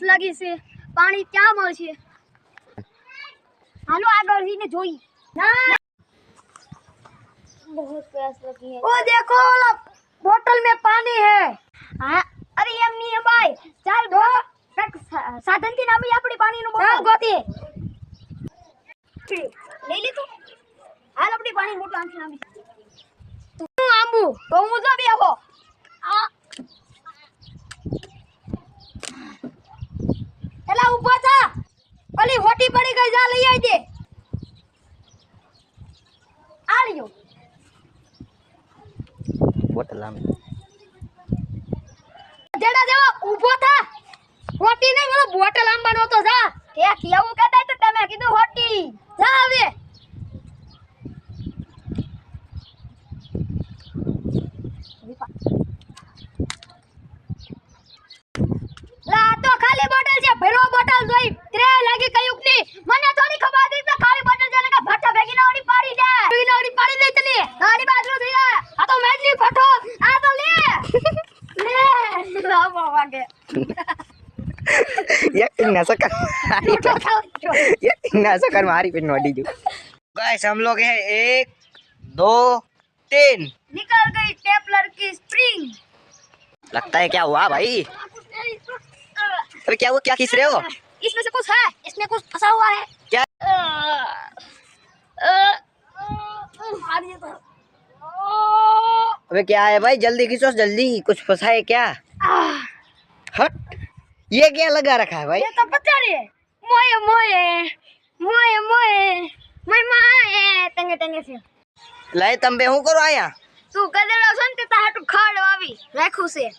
લાગી છે, પાણી ક્યાં મળશે? હાલો આગળ જઈને જોઈ। ના बहुत प्यास लगी है। ओ देखो बोतल में पानी है। हाँ अरे एम नहीं है भाई, चल दो साधन थी नामी अपनी पानी नो बोतल गोती ले ले तू हाल अपनी पानी बोतल आंटी नामी तू आंबू तो मुझे भी आવો एला ऊपर था ओली होटी पड़ी गई, जा लई आई दे आ लियो बोतल आम जेड़ा जेवा ऊभो था होटी नहीं बोलो बोतल आंबानो तो जा के केવું કહેતા તો તમે કીધું હોટી जा હવે ला तो खाली बोतल છે ભરો બોટલ જોઈ ત્રે લાગી કયુક ની મને થોડી ખબર હતી કે ખાલી બોટલ છે કે ભટ્ટા ભેગી ના ઓડી પાડી દે ભેગી ઓડી પાડી દે તને ગાડી બાજુ થઈ જાય આ તો મેજની ફટો આ તો લે લે લાવો વાગે एक ना सकर एक ना सकर मारी पे नोडी जो गाइस हम लोग हैं 1 2 3 निकल गई स्टेपलर की स्प्रिंग। लगता है क्या हुआ भाई? अरे क्या हुआ, क्या खींच रहे हो? इसमें से कुछ है, इसमें कुछ फंसा हुआ है क्या? अबे क्या है भाई, जल्दी खींचो जल्दी, कुछ फंसा है क्या? हट, ये क्या लगा रखा है भाई? ये तो पता नहीं है। मोए मोए मोए मोए मोए मोए तंगे तंगे से लाए तंबे हूँ करो आया तू कदेलो सुनते ता हाटू खाड़ वावी राखू से।